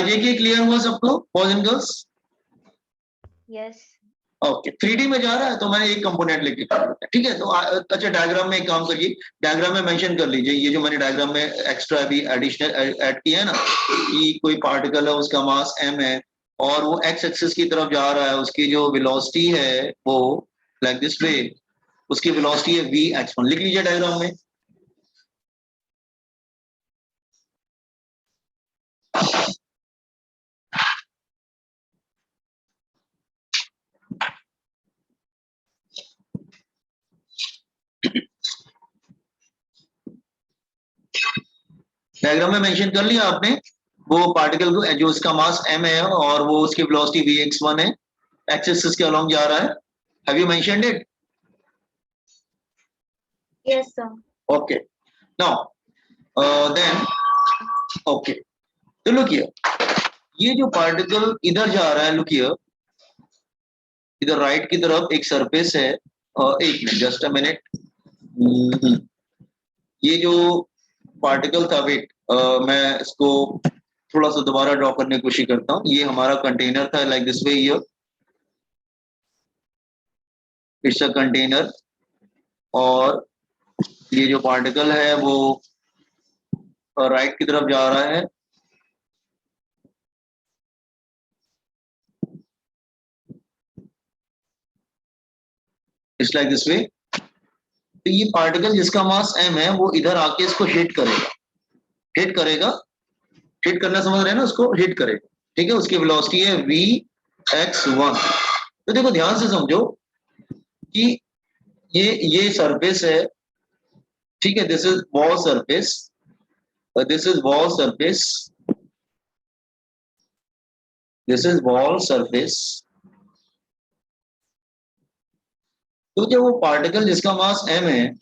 IJK clear हुआ सबको boys and girls? Yes. Okay 3D में जा रहा है तो मैंने एक कंपोनेंट लेके कर दिया, ठीक है। तो अच्छा डायग्राम में एक काम करिए, डायग्राम में मेंशन कर लीजिए ये जो मैंने डायग्राम में एक्स्ट्रा अभी एडिशनल ऐड किया है ना, कि कोई पार्टिकल है उसका मास m है और वो x एक्सिस की तरफ जा रहा है, उसकी जो वेलोसिटी है वो लाइक दिस वे, उसकी वेलोसिटी है v(x1). लिख लीजिए डायग्राम में। डायग्राम में मेंशन कर लिया आपने वो पार्टिकल को जो उसका मास m है और वो उसकी वेलोसिटी v(x1) है, x एक्सिस के अलोंग जा रहा है। Have you mentioned it? Yes sir. Okay now then okay, तो लुक हियर, ये जो पार्टिकल इधर जा रहा है, लुक हियर, इधर राइट की तरफ एक सरफेस है, एक मिनट जस्ट अ मिनट, ये जो पार्टिकल था, वेट मैं इसको थोड़ा सा दोबारा ड्रॉ करने की कोशिश करता हूँ। ये हमारा कंटेनर था like this way, here it's a container, और ये जो पार्टिकल है वो राइट की तरफ जा रहा है, इट्स लाइक दिस वे। तो ये पार्टिकल जिसका मास m है वो इधर आके इसको हिट करेगा, हिट करेगा, हिट करना समझ रहे हैं ना, उसको हिट करेगा, ठीक है। उसकी वेलोसिटी है v(x1). तो देखो ध्यान से समझो कि ये सरफेस है, ठीक है, this is wall surface, this is wall surface, this is wall surface. तो जब वो पार्टिकल जिसका मास m है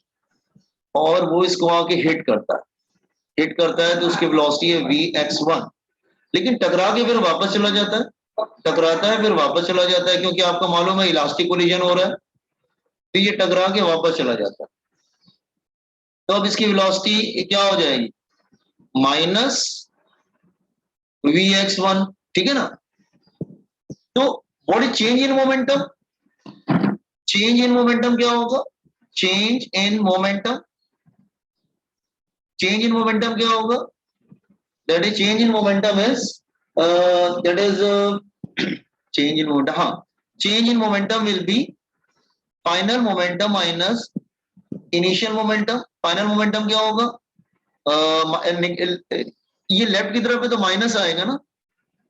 और वो इसको आके हिट करता है, हिट करता है, तो उसकी वेलोसिटी है v(x1), लेकिन टकरा के फिर वापस चला जाता है, टकराता है फिर वापस चला जाता है, क्योंकि आपको मालूम है इलास्टिक कोलिजन हो रहा है, तो ये टकरा के वापस चला जाता है। तो अब इसकी वेलोसिटी क्या हो जाएगी? माइनस v(x1), ठीक है ना। तो what is change in momentum? Change in momentum क्या होगा? Change in momentum, change in momentum क्या होगा? That is change in momentum is that is change in momentum, हाँ, change in momentum will be final momentum minus initial momentum. Final momentum क्या होगा? ये left की तरफ है तो माइनस आएगा ना,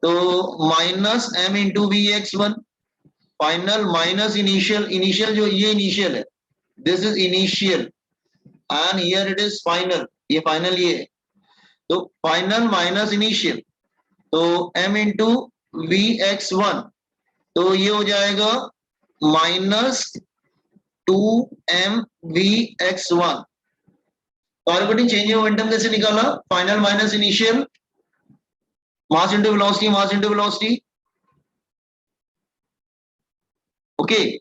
तो minus m into v(x1), final minus initial, initial जो ये इनिशियल है, this is initial and here it is final, ये फाइनल ये है, तो फाइनल माइनस इनिशियल, तो m इंटू v(x1), तो ये हो जाएगा माइनस 2m v(x1). और बेटी चेंज इन मोमेंटम कैसे निकाला? Final minus initial, mass into velocity, mass into velocity. Okay,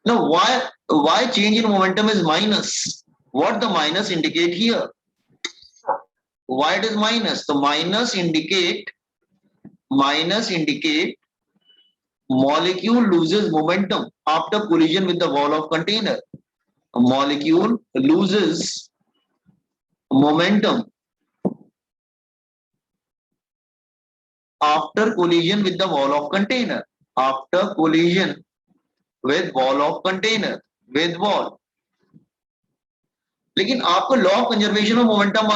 now why change in momentum is minus? What the minus indicate here? Why it is minus? The minus indicate molecule loses momentum after collision with the wall of container. A molecule loses momentum after collision with the wall of container. After collision with wall of container, with wall. लेकिन आपको law of conservation of momentum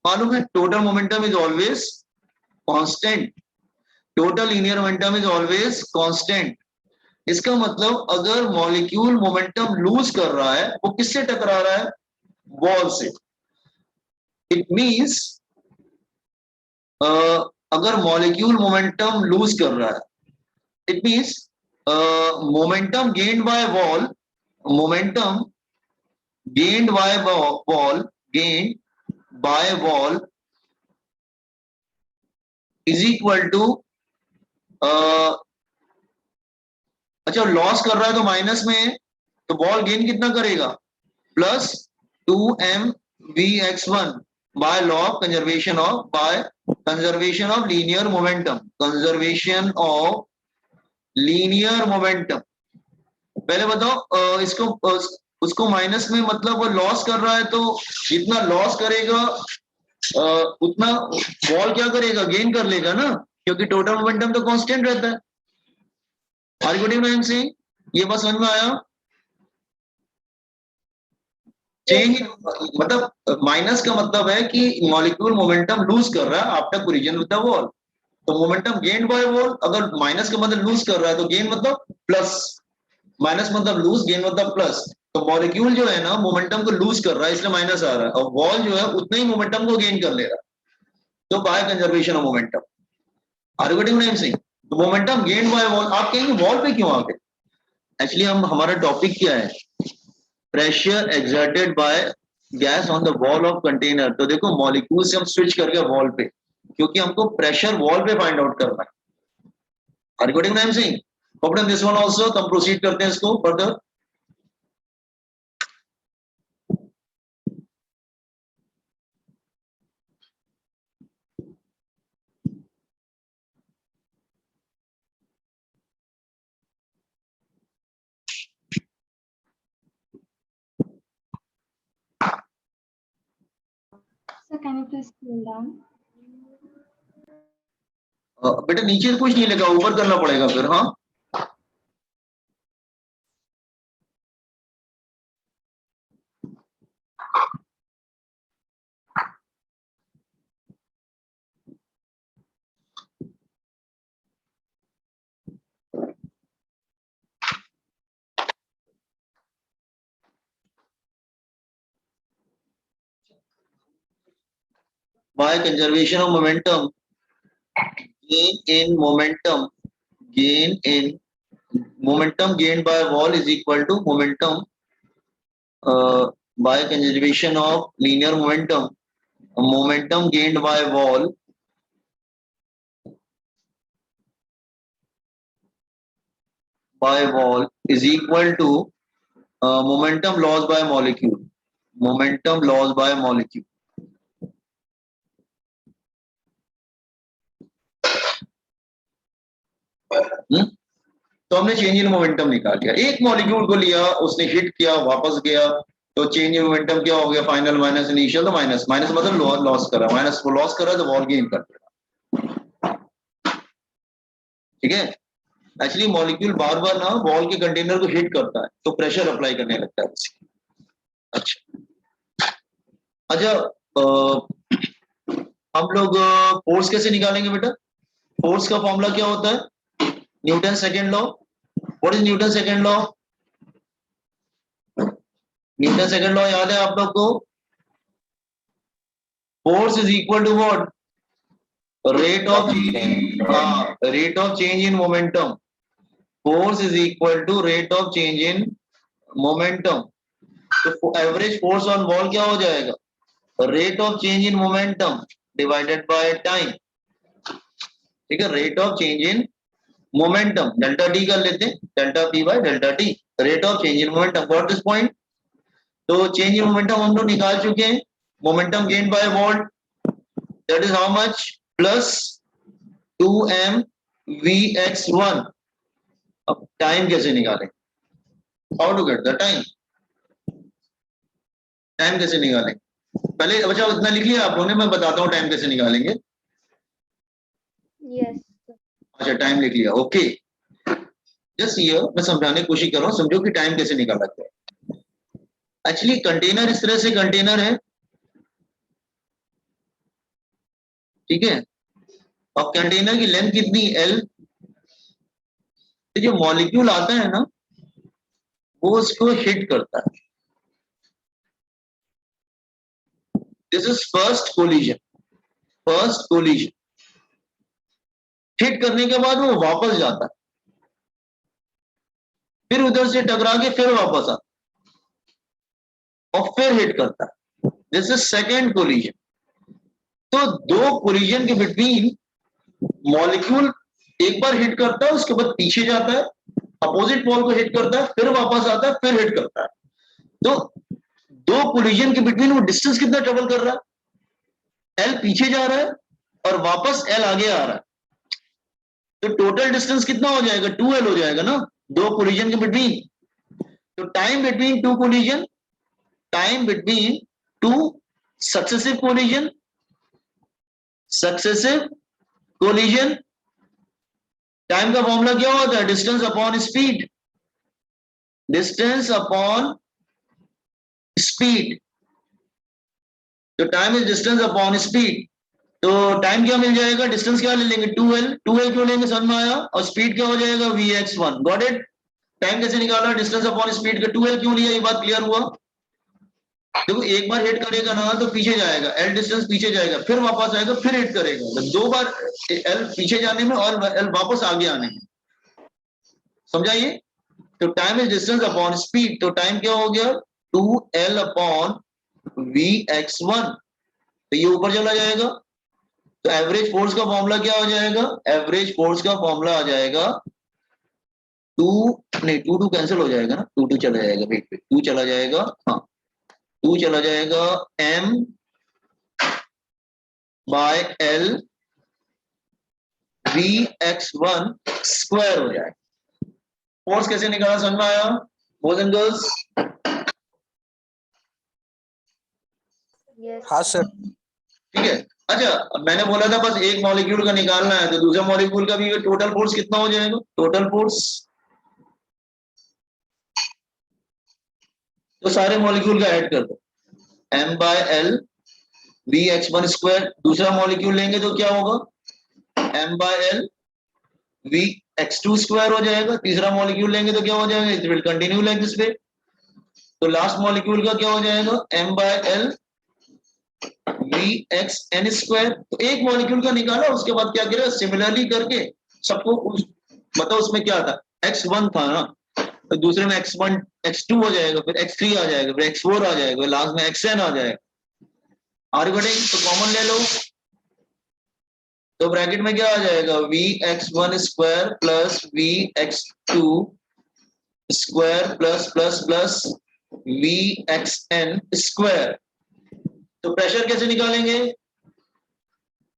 मालूम है? Total momentum is always constant, total linear momentum is always constant. इसका मतलब अगर molecule momentum loose कर रहा है, वो किससे टकरा रहा है? वॉल से। इट मींस अगर मॉलिक्यूल मोमेंटम लूज कर रहा है, it means momentum gained by wall, momentum gained by wall, gained by wall is equal to अच्छा लॉस कर रहा है तो माइनस में है, तो बॉल गेन कितना करेगा? Plus 2m v(x1) by law of conservation of by conservation of linear momentum, conservation of linear momentum. पहले बताओ इसको उसको माइनस में मतलब वो लॉस कर रहा है, तो जितना लॉस करेगा उतना बॉल क्या करेगा, गेन कर लेगा ना, क्योंकि टोटल मोमेंटम तो कांस्टेंट रहता है। Are you getting what I am saying? ये बात समझ में आया? चेंज मतलब माइनस का मतलब है कि मॉलिक्यूल मोमेंटम लूज कर रहा है after collision with the wall, तो मोमेंटम गेन बाय वॉल। अगर माइनस का मतलब लूज कर रहा है तो गेन मतलब प्लस, माइनस मतलब लूज, गेन मतलब प्लस। तो मॉलिक्यूल जो है ना मोमेंटम को लूज कर रहा है इसलिए माइनस आ रहा है, और वॉल जो है उतना ही मोमेंटम को गेन कर ले रहा है, तो by conservation of momentum. Are you getting what I am saying? तो मोमेंटम गेन बाय वॉल। आप कहेंगे वॉल पे क्यों आ गए? एक्चुअली हम हमारा टॉपिक क्या है, pressure exerted by gas on the wall of container. तो देखो मॉलिक्यूल से हम स्विच कर गए वॉल पे, क्योंकि हमको प्रेशर वॉल पे फाइंड आउट करना है। Are you getting what I am saying? Open this one also, तो हम प्रोसीड करते हैं इसको further. Sir, can you please scroll down? बेटा नीचे कुछ नहीं लगा, ऊपर करना पड़ेगा फिर। हाँ by conservation of momentum, gain in momentum, gain in momentum gained by wall is equal to momentum by conservation of linear momentum, momentum gained by wall is equal to momentum loss by molecule, momentum loss by molecule. तो हमने change in momentum निकाल लिया, एक molecule को लिया, उसने hit किया, वापस गया, तो चेंज इन मोमेंटम क्या हो गया, फाइनल माइनस इनिशियल। तो माइनस माइनस मतलब लॉस करा, माइनस को लॉस करा तो वॉल गेन कर देगा। ठीक है, एक्चुअली मॉलिक्यूल बार बार ना वॉल के कंटेनर को हिट करता है तो प्रेशर अप्लाई करने लगता है। अच्छा अच्छा, हम लोग फोर्स कैसे निकालेंगे बेटा? फोर्स का फॉर्मूला क्या होता है? Newton second law. What is Newton second law? Newton second law याद है आप लोग को? Force is equal to what? Rate of rate of change in momentum. Force is equal to rate of change in momentum. तो average force on wall क्या हो जाएगा? Rate of change in momentum divided by time. ठीक है, rate of change in momentum, delta t कर लेते हैं, delta P by delta t, rate of change in momentum. Got this point? तो change in momentum हम लोग निकाल चुके हैं। Momentum gain by wall, that is how much? Plus 2m vx1। अब टाइम कैसे निकालें? How to get the time? Time कैसे निकालें? पहले बच्चा इतना लिख लिया आप लोगों ने, मैं बताता हूँ टाइम कैसे निकालेंगे। Yes. अच्छा टाइम लिख लिया, ओके। जस्ट ये मैं समझाने की कोशिश कर रहा हूँ, समझो कि टाइम कैसे निकाला जाए। एक्चुअली कंटेनर इस तरह से कंटेनर है, ठीक है, और कंटेनर की लेंथ कितनी? L। तो जो मॉलिक्यूल आता है ना वो उसको हिट करता है। This is first collision. First collision hit करने के बाद वो वापस जाता है, फिर उधर से टकरा के फिर वापस आता है और फिर हिट करता है। This is second collision. तो दो कोलिजन के बिटवीन मॉलिक्यूल एक बार हिट करता है, उसके बाद पीछे जाता है, अपोजिट पोल को हिट करता है, फिर वापस आता है, फिर हिट करता है। तो दो कोलिजन के बिटवीन वो डिस्टेंस कितना ट्रेवल कर रहा है? L पीछे जा रहा है और वापस L आगे आ रहा है, तो टोटल डिस्टेंस कितना हो जाएगा? 2L हो जाएगा ना, दो कोलिजन के बिटवीन। तो time between two collision, time between two successive collision, successive collision, time का फॉर्मूला क्या होता है? Distance upon speed, distance upon speed. तो time is distance upon speed. तो टाइम क्या मिल जाएगा? डिस्टेंस क्या ले लेंगे? 2L। 2L क्यों लेंगे? समझ में आया? और स्पीड क्या हो जाएगा? Vx1। Got it? टाइम कैसे निकाला? डिस्टेंस अपॉन स्पीड का 2L क्यों लिया? ये बात क्लियर हुआ? देखो एक बार हिट करेगा ना तो पीछे जाएगा, L डिस्टेंस पीछे जाएगा, फिर वापस आएगा, फिर हिट करेगा। तो दो बार L पीछे जाने में और L वापस आगे आने में, समझाइए? तो time is distance upon speed. तो टाइम क्या हो गया? 2L upon Vx1। तो ये ऊपर चला जाएगा। तो एवरेज फोर्स का फॉर्मूला क्या हो जाएगा? एवरेज फोर्स का फॉर्मूला आ जाएगा टू, नहीं टू टू कैंसिल हो जाएगा ना, टू टू चला जाएगा, वेट वेट, टू चला जाएगा, हाँ टू चला जाएगा, M by L Vx1 square हो जाएगा। फोर्स कैसे निकाला? समझ में आया बॉयज एंड गर्ल्स? Yes, हाँ sir. सर। ठीक है। अच्छा, अब मैंने बोला था बस एक मॉलिक्यूल का निकालना है, तो दूसरे मॉलिक्यूल का भी टोटल फोर्स कितना हो जाएगा? टोटल फोर्स तो सारे मॉलिक्यूल का ऐड कर दो, M by L Vx1 square. दूसरा मॉलिक्यूल लेंगे तो क्या होगा? M by L Vx2 square हो जाएगा। तीसरा मॉलिक्यूल लेंगे तो क्या हो जाएगा? It will continue like this way. तो लास्ट मॉलिक्यूल का क्या हो जाएगा? M by L Vxn square. तो एक मॉलिक्यूल का निकाला, उसके बाद क्या करेगा? सिमिलरली करके सबको मतलब उसमें क्या था? x1 था ना, तो दूसरे में x1 x2 हो जाएगा, फिर x3 आ जाएगा, फिर x4 आ जाएगा, लास्ट में xn आ जाएगा। आगे बढ़ेंगे तो कॉमन ले लो, तो ब्रैकेट में क्या आ जाएगा? Vx1 square plus Vx2 square plus plus plus Vxn square. तो प्रेशर कैसे निकालेंगे?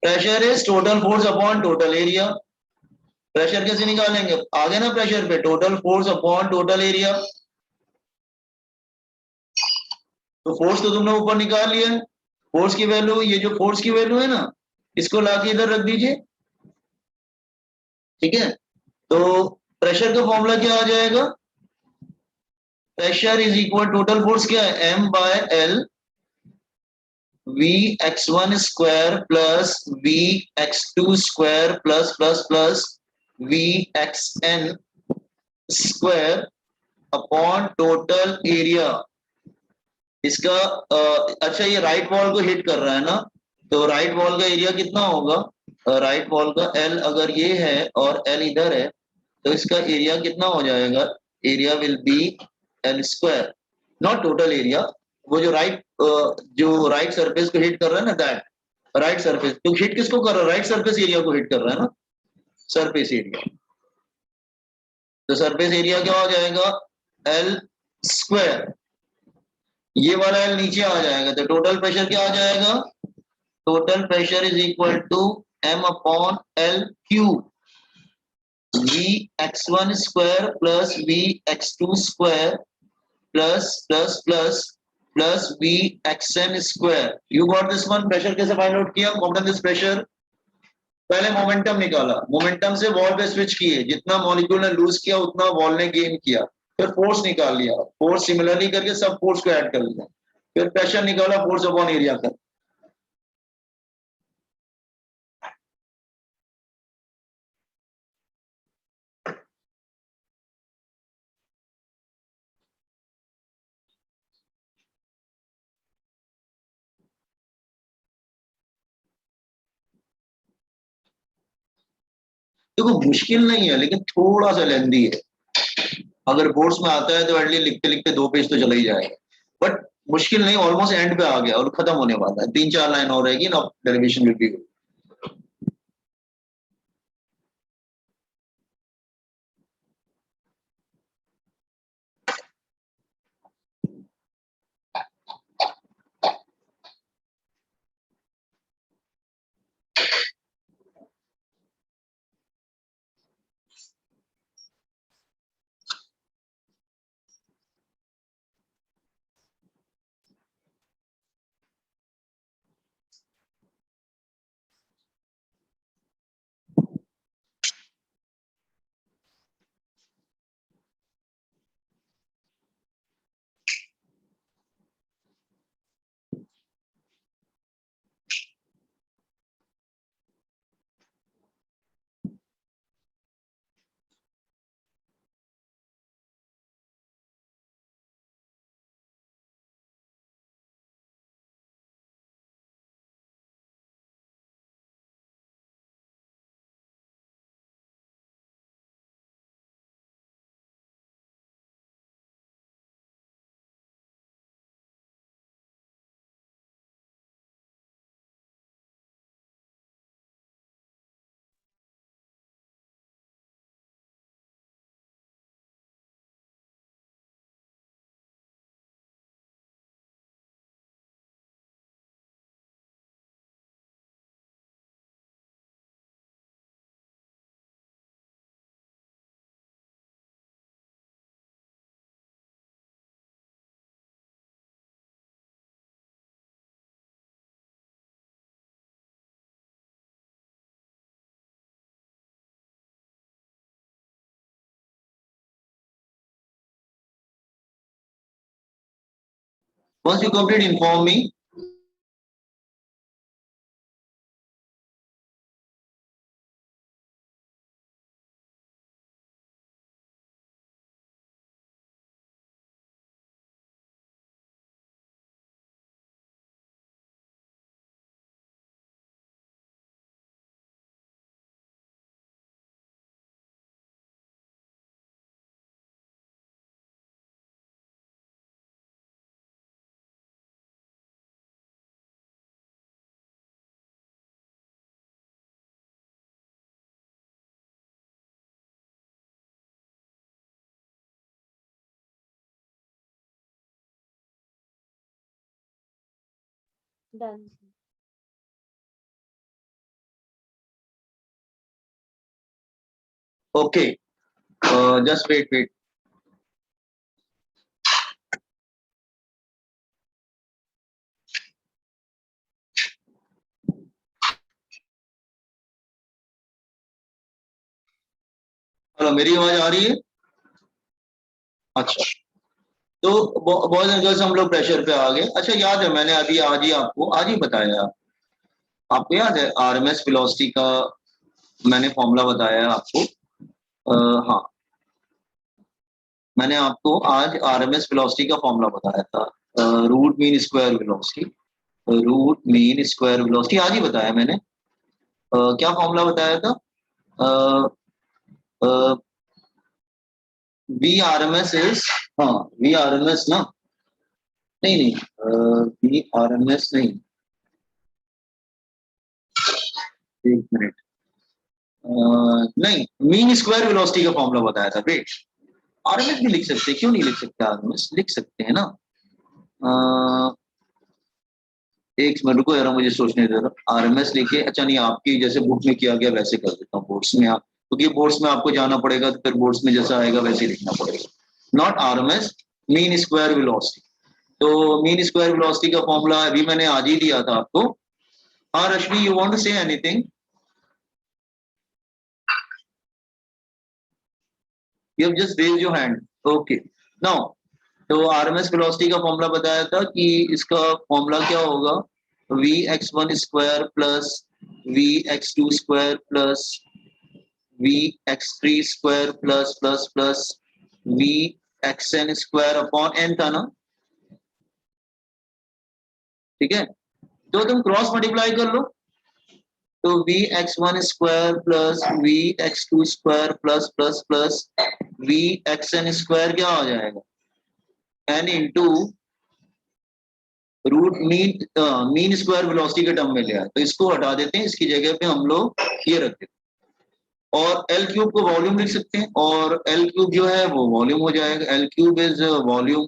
Pressure is total force upon total area. Pressure कैसे निकालेंगे? आगे ना प्रेशर पे total force upon total area. तो फोर्स तो तुमने ऊपर निकाल लिया है, फोर्स की वैल्यू, ये जो फोर्स की वैल्यू है ना, इसको लाके इधर रख दीजिए, ठीक है? तो प्रेशर का फॉर्मूला क्या आ जाएगा? Pressure is equal total force क्या है? M by L Vx1 square plus Vx2 square plus plus plus Vxn square upon total area. इसका अच्छा ये राइट वॉल को हिट कर रहा है ना, तो राइट वॉल का एरिया कितना होगा? राइट वॉल का L अगर ये है और L इधर है, तो इसका एरिया कितना हो जाएगा? Area will be L square, not total area. वो जो राइट सरफेस को हिट कर रहा है ना, दैट राइट सरफेस। तो हिट किसको कर रहा है? राइट सरफेस एरिया को हिट कर रहा है ना, सरफेस एरिया। तो सरफेस एरिया क्या हो जाएगा? L square. ये वाला L नीचे आ जाएगा, तो टोटल प्रेशर क्या आ जाएगा? Total pressure is equal to M upon L cube Vx1 square plus Vx2 square plus plus plus plus Vxn square. You got this one? Pressure कैसे फाइंड आउट किया? कॉम्पन दिस प्रेशर। पहले momentum निकाला, momentum से wall पे switch किए, जितना molecule ने लूज किया उतना वॉल ने गेन किया। फिर फोर्स निकाल लिया, फोर्स सिमिलरली करके सब फोर्स को ऐड कर लिया, फिर प्रेशर निकाला, फोर्स अपॉन एरिया का। देखो मुश्किल नहीं है, लेकिन थोड़ा सा लेंदी है। अगर बोर्ड्स में आता है तो एटलीस्ट लिखते लिखते 2 पेज तो चला ही जाएगा, बट मुश्किल नहीं, ऑलमोस्ट एंड पे आ गया और खत्म होने वाला है। 3-4 लाइन और रहेगी ना, derivation will be. Once you complete, inform me. Done. Okay, just wait. Hello, मेरी आवाज आ रही है? अच्छा, तो बॉयज एंड गर्ल्स हम लोग प्रेशर पे आ गए। अच्छा, याद है मैंने अभी आज ही बताया। आपको याद है आरएमएस वेलोसिटी का मैंने फॉर्मूला बताया है आपको? हाँ, मैंने आपको आज आरएमएस वेलोसिटी का फॉर्मूला बताया था, root mean square velocity. Root mean square velocity आज ही बताया मैंने। क्या फॉर्मूला बताया था? V R M S is, हाँ वी आर एम एस ना, नहीं वी आर एम एस नहीं, एक मिनट, नहीं, मीन स्क्वायर वेलोसिटी का फॉर्मूला बताया था। वेट, आरएमएस भी लिख सकते हैं, क्यों नहीं लिख सकते? आरएमएस लिख सकते हैं ना। एक मिनट रुको यार, मुझे सोचने दे रहा। आरएमएस लिखे, अच्छा नहीं, आपकी जैसे बुक में किया गया वैसे कर देता हूँ बोर्ड्स में। आप क्योंकि बोर्ड्स में आपको जाना पड़ेगा, तो फिर बोर्ड्स में जैसा आएगा वैसे ही लिखना पड़ेगा। Not RMS, mean square velocity. तो मीन स्क्वायर वेलोसिटी का फॉर्मूला अभी मैंने आज ही दिया था आपको। हाँ Rashmi, you want to say anything? You have just raise your hand. Okay, now तो आरएमएस वेलोसिटी का फॉर्मूला बताया था कि इसका फॉर्मूला क्या होगा? V x one square plus V x two square plus V X three square plus plus plus V x N square upon N था ना? ठीक है, तो तुम क्रॉस मल्टीप्लाई कर लो। तो V x one square plus V x two square plus plus plus V x N square क्या हो जाएगा? N into root mean square velocity के टर्म में ले आए, तो इसको हटा देते हैं, इसकी जगह पे हम लोग ये रख देते हैं और एल क्यूब को वॉल्यूम लिख सकते हैं, और एल क्यूब जो है वो वॉल्यूम हो जाएगा। L cube is volume,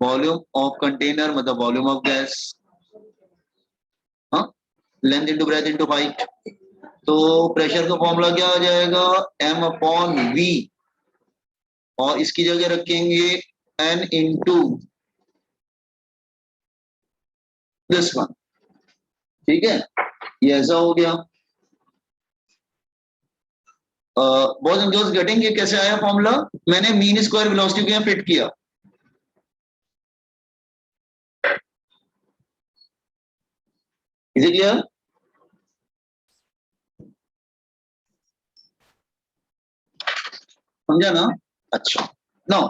volume of container मतलब वॉल्यूम ऑफ गैस, हाँ, length into breadth into height. तो प्रेशर का फॉर्मूला क्या आ जाएगा? एम अपॉन वी, और इसकी जगह रखेंगे एन इंटू दिस वन। ठीक है, ये ऐसा हो गया। बॉयज एंड गर्ल्स गेटिंग, ये कैसे आया फॉर्मूला? मैंने मीन स्क्वायर वेलोसिटी को यहाँ फिट किया। Is it clear? समझा ना? अच्छा, नो,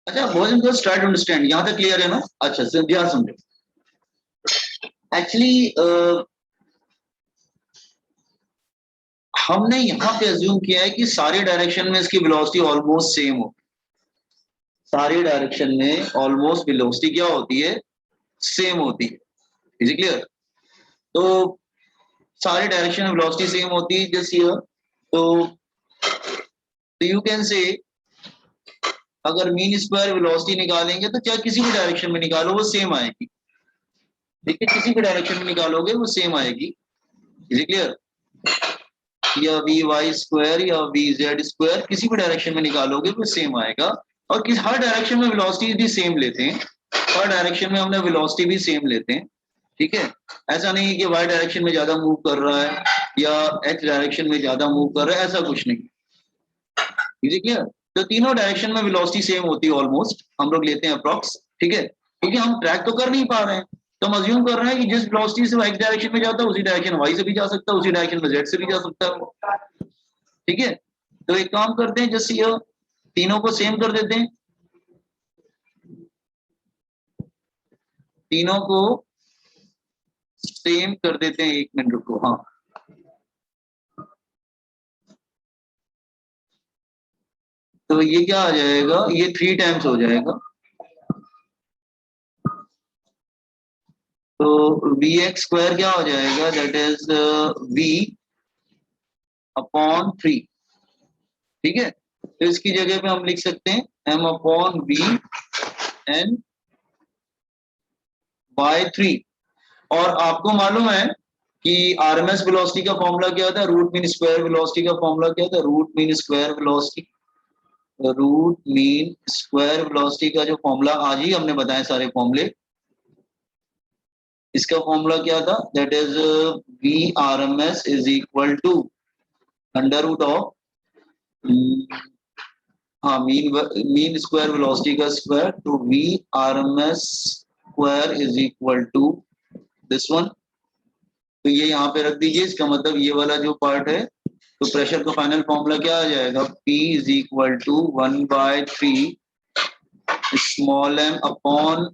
अच्छा boys and girls try to understand, यहाँ तक क्लियर है ना? अच्छा, ध्यान समझो। एक्चुअली हमने यहाँ पे अज्यूम किया है कि सारे डायरेक्शन में इसकी वेलोसिटी ऑलमोस्ट सेम हो। सारी डायरेक्शन में ऑलमोस्ट वेलोसिटी क्या होती है? सेम होती है। Is clear? तो सारे डायरेक्शन में वेलोसिटी सेम होती है जस्ट हियर। तो यू कैन से अगर मीन स्क्वायर वेलोसिटी निकालेंगे तो चाहे किसी भी डायरेक्शन में निकालो वो सेम आएगी। ठीक है, किसी भी डायरेक्शन में निकालोगे वो सेम आएगी। Is clear? या वी वाई स्क्वायर या वी जेड स्क्वायर, किसी भी डायरेक्शन में निकालोगे वो सेम आएगा। और किस हर डायरेक्शन में वेलोसिटी भी सेम लेते हैं, हर डायरेक्शन में हमने वेलोसिटी भी सेम लेते हैं। ठीक है, ऐसा नहीं है कि वाई डायरेक्शन में ज्यादा मूव कर रहा है या एक्स डायरेक्शन में ज्यादा मूव कर रहा है, ऐसा कुछ नहीं। Is clear? तो तीनों डायरेक्शन में वेलोसिटी सेम होती है ऑलमोस्ट, हम लोग लेते हैं अप्रॉक्स, ठीक है, क्योंकि हम ट्रैक तो कर नहीं पा रहे हैं, तो हम अज्यूम कर रहे हैं कि जिस वेलोसिटी से एक्स डायरेक्शन में जाता है उसी डायरेक्शन वाई से भी जा सकता है, उसी डायरेक्शन में जेड से भी जा सकता है, ठीक है। तो एक काम करते हैं, जैसे ये तीनों को सेम कर देते हैं, तीनों को सेम कर देते हैं, 1 मिनट रुको, हाँ। तो ये क्या आ जाएगा, ये 3 टाइम्स हो जाएगा, तो वी एक्स स्क्वायर क्या हो जाएगा, दैट इज वी अपॉन 3, ठीक है। तो इसकी जगह पे हम लिख सकते हैं m upon V n by 3। और आपको मालूम है कि आरएमएस वेलोसिटी का फॉर्मूला क्या था, रूट मीन स्क्वायर वेलोसिटी का फॉर्मूला क्या था, root mean square velocity, root mean square velocity का जो फॉर्मूला आज ही हमने बताए सारे फॉर्मूले, इसका फॉर्मूला क्या था, that is V R M S is equal to under root of, हाँ, मीन स्क्वायर वेलोसिटी का स्क्वायर, तो V R M S square is equal to this one. तो ये यहाँ पे रख दीजिए, इसका मतलब ये वाला जो पार्ट है, तो प्रेशर का फाइनल फॉर्मूला क्या आ जाएगा, P is equal to 1/3 small m upon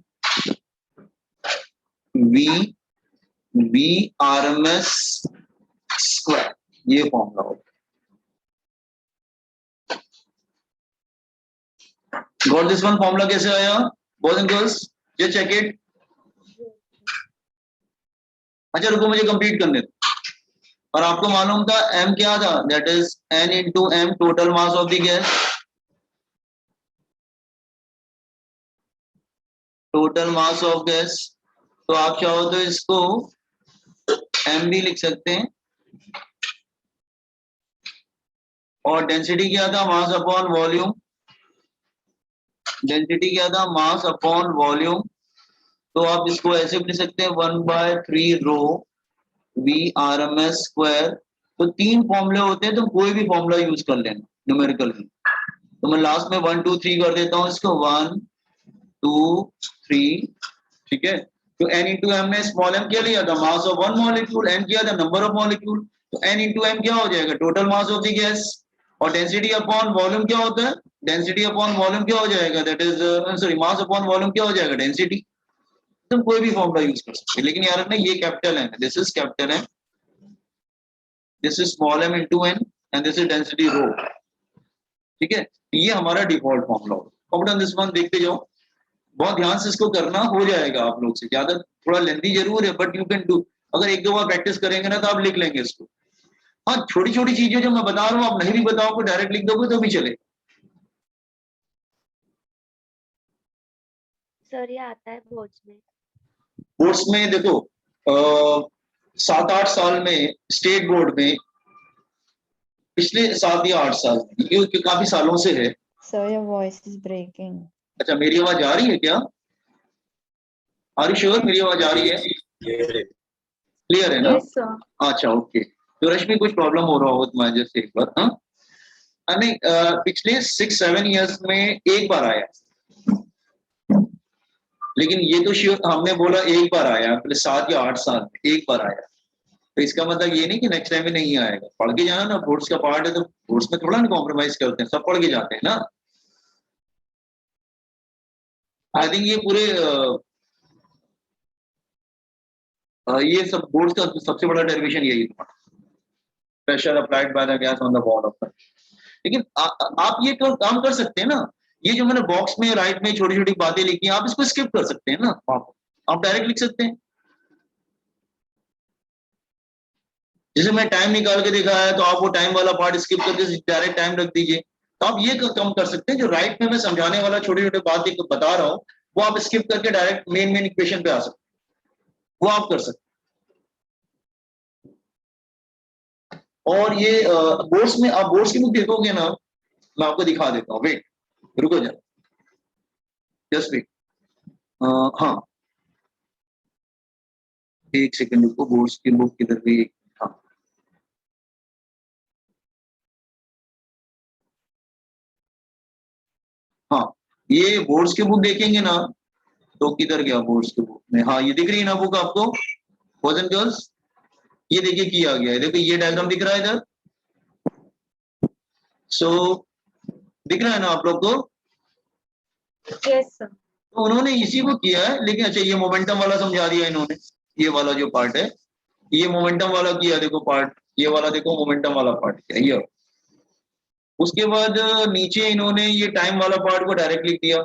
V R M S square, ये फॉर्मूला होगा। गॉट दिस वन, फॉर्मूला कैसे आया boys and girls, just check it. अच्छा रुको, मुझे कंप्लीट करने दो। और आपको मालूम था m क्या था, that is n into m total mass of the gas, total mass of gas. तो आप चाहो तो इसको m भी लिख सकते हैं, और डेंसिटी क्या था, मास अपॉन वॉल्यूम, डेंसिटी क्या था, मास अपॉन वॉल्यूम। तो आप इसको ऐसे भी लिख सकते हैं 1/3 rho V R M S square. तो 3 फॉर्मूले होते हैं, तो कोई भी फॉर्मूला यूज कर लेना न्यूमेरिकल में। तो मैं लास्ट में 1 2 3 कर देता हूँ इसको, 1 2 3, ठीक है। तो n इंटू एम ने स्मॉल m क्या लिया था, mass of one molecule, n किया था नंबर ऑफ मॉलिक्यूल, तो n इंटू m क्या हो जाएगा, total mass of the gas. और डेंसिटी अपॉन वॉल्यूम क्या होता है, डेंसिटी अपॉन वॉल्यूम क्या हो जाएगा, that is sorry, mass upon volume क्या हो जाएगा, डेंसिटी। तुम कोई भी फॉर्मूला यूज कर सकते हैं, लेकिन याद रखना ये कैपिटल है, दिस इज कैपिटल है, this is small m into n and this is density rho, ठीक है। ये हमारा डिफॉल्ट फॉर्मूला होगा। कॉम्पिटेंट दिस वन देखते जाओ, बहुत ध्यान से इसको करना, हो जाएगा आप लोग से, ज्यादा थोड़ा लेंथी जरूर है, बट यू कैन डू। अगर 1 2 बार प्रैक्टिस करेंगे ना तो आप लिख लेंगे इसको। हाँ, छोटी छोटी चीजें जो मैं बता रहा हूँ आप नहीं भी बताओगे, डायरेक्ट लिख दोगे तो भी चलेगा। सर ये आता है बोर्ड्स में। बोर्ड्स में देखो 7 8 साल में, स्टेट बोर्ड में पिछले 7 या 8 साल में, ये काफी सालों से है। Sir, your voice is breaking. अच्छा, मेरी आवाज आ रही है क्या, आर यू श्योर मेरी आवाज आ रही है, क्लियर है ना? Yes sir. अच्छा ओके, तो रश्मि कुछ प्रॉब्लम हो रहा हो तुम्हारे जैसे एक बार, हाँ नहीं, पिछले 6 7 इयर्स में एक बार आया, लेकिन ये तो श्योर हमने बोला एक बार आया, पिछले 7 या 8 साल में एक बार आया। तो इसका मतलब ये नहीं कि नेक्स्ट टाइम में नहीं आएगा, पढ़ के जाना ना, बोर्ड्स का पार्ट है, तो बोर्ड्स में थोड़ा ना कॉम्प्रोमाइज करते हैं, सब पढ़ के जाते हैं ना। आई थिंक ये पूरे ये सब बोर्ड्स का सबसे बड़ा डेरिवेशन यही था, pressure applied by the gas on the wall of. लेकिन आप ये काम कर सकते हैं ना, ये जो मैंने बॉक्स में राइट में छोटी छोटी बातें लिखी हैं, आप इसको स्किप कर सकते हैं ना, आप डायरेक्ट लिख सकते हैं। जैसे मैं टाइम निकाल के दिखाया है, तो आप वो टाइम वाला पार्ट स्किप करके डायरेक्ट टाइम रख दीजिए। तो आप ये कम कर सकते हैं, जो राइट में मैं समझाने वाला छोटे छोटे बातें बता रहा हूँ, वो आप स्किप करके डायरेक्ट मेन इक्वेशन पे आ सकते हैं, वो आप कर सकते हैं। और ये बोर्ड्स में आप बोर्ड्स की बुक देखोगे ना, मैं आपको दिखा देता हूँ, वेट रुको जा, जस्ट वेट, हाँ 1 सेकंड रुको, बोर्ड्स की बुक किधर भी, हाँ हाँ, ये बोर्ड्स के बुक देखेंगे ना, तो किधर गया बोर्ड्स के बुक में? हाँ, ये दिख रही है ना बुक आपको, बॉयज एंड गर्ल्स? ये देखिए किया गया है, देखो ये डायग्राम दिख रहा है इधर। सो दिख रहा है ना आप लोग को? Yes sir. तो उन्होंने इसी को किया है, लेकिन अच्छा ये मोमेंटम वाला समझा दिया इन्होंने, ये वाला जो पार्ट है ये मोमेंटम वाला किया, देखो पार्ट, ये वाला देखो मोमेंटम वाला पार्ट किया ये। उसके बाद नीचे इन्होंने ये टाइम वाला पार्ट को डायरेक्ट लिख दिया।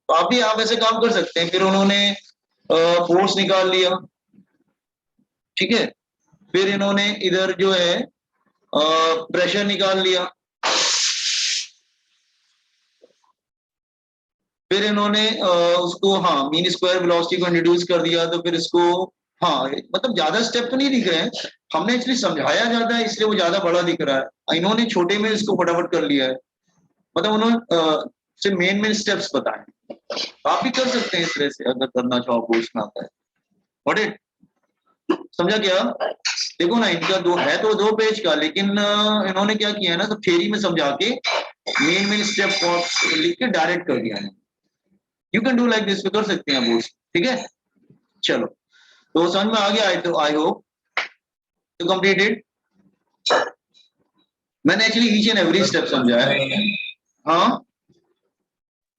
तो आप ऐसे काम कर सकते हैं। फिर उन्होंने फोर्स निकाल लिया, ठीक है। फिर इन्होंने इधर जो है प्रेशर निकाल लिया। फिर इन्होंने उसको हाँ मीन स्क्वायर वेलोसिटी को इंट्रोड्यूस कर दिया। तो फिर इसको हाँ मतलब ज्यादा स्टेप तो नहीं दिख रहे हैं, हमने एक्चुअली समझाया ज्यादा है इसलिए वो ज्यादा बड़ा दिख रहा है। इन्होंने छोटे में इसको फटाफट कर लिया है, मतलब उन्होंने सिर्फ मेन स्टेप्स बताए। आप भी कर सकते हैं इस तरह से अगर करना चाहो, कोर्स में आता है। Got it? समझा क्या? देखो ना, इनका दो है तो 2 पेज का, लेकिन इन्होंने क्या किया है ना, तो थ्योरी में समझा के मेन स्टेप लिख के डायरेक्ट कर दिया है। You can do like this, कर सकते हैं बोर्ड, ठीक है। चलो, तो समझ में आ गया? I hope to completed. मैंने actually each and every step समझाया है। हाँ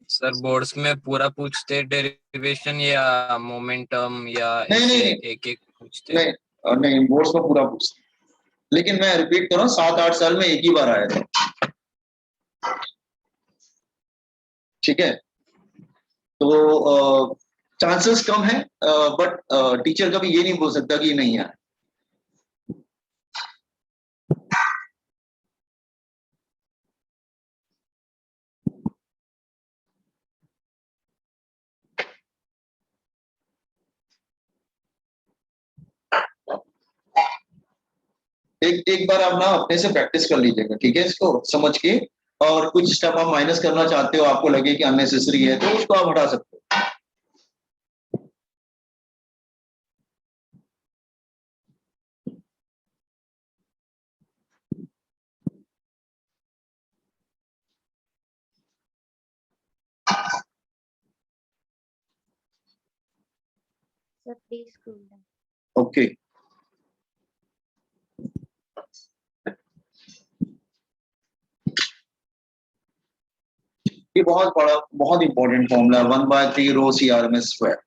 सर बोर्ड्स में पूरा पूछते डेरिवेशन या मोमेंटम या नहीं ऐसे नहीं एक एक पूछते? नहीं नहीं, बोर्ड्स में पूरा पूछते, लेकिन मैं रिपीट कर रहा हूँ 7-8 साल में एक ही बार आया था, ठीक है। तो चांसेस कम है, बट टीचर कभी ये नहीं बोल सकता कि नहीं आया। एक बार आप ना अपने से प्रैक्टिस कर लीजिएगा, ठीक है, इसको समझ के। और कुछ स्टेप आप माइनस करना चाहते हो, आपको लगे कि अननेसेसरी है, तो उसको आप हटा सकते हो। Sir please scroll down. Okay, ये बहुत बड़ा बहुत इंपॉर्टेंट फॉर्मूला है, 1/3 रो CRMS square.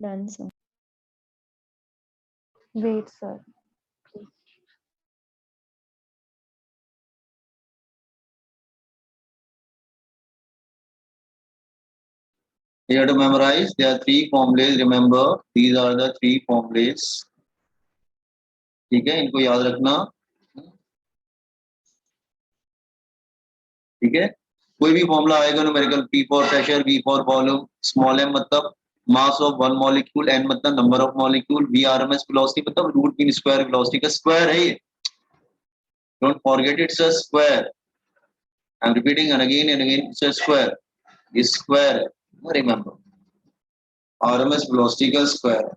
Done, sir. Wait, sir. You have to memorize. There are three formulas. Remember, these are the three formulas. ठीक है, इनको याद रखना. ठीक है, कोई भी फॉर्मूला आएगा numerical, P for pressure, V for volume, small m मतलब mass of one molecule, n मतलब number of molecule, V RMS velocity मतलब रूट मीन स्क्वायर वेलोसिटी का स्क्वायर है ये. Don't forget it's a square. I am repeating and again it's a square. This square है, remember. RMS velocity का square.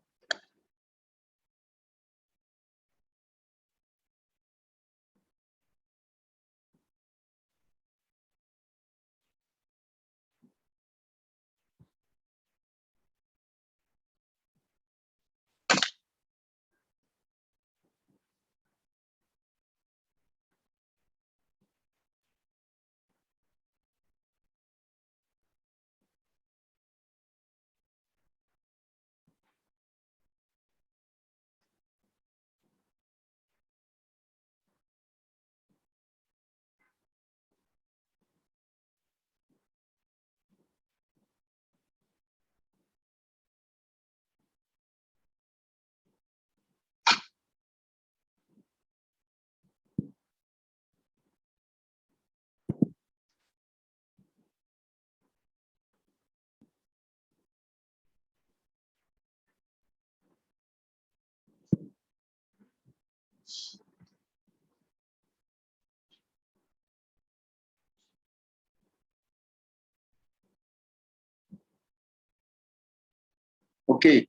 Okay.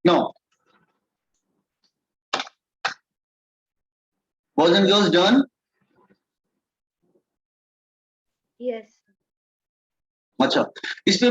Now, boys and girls done? Yes. अच्छा, इस पे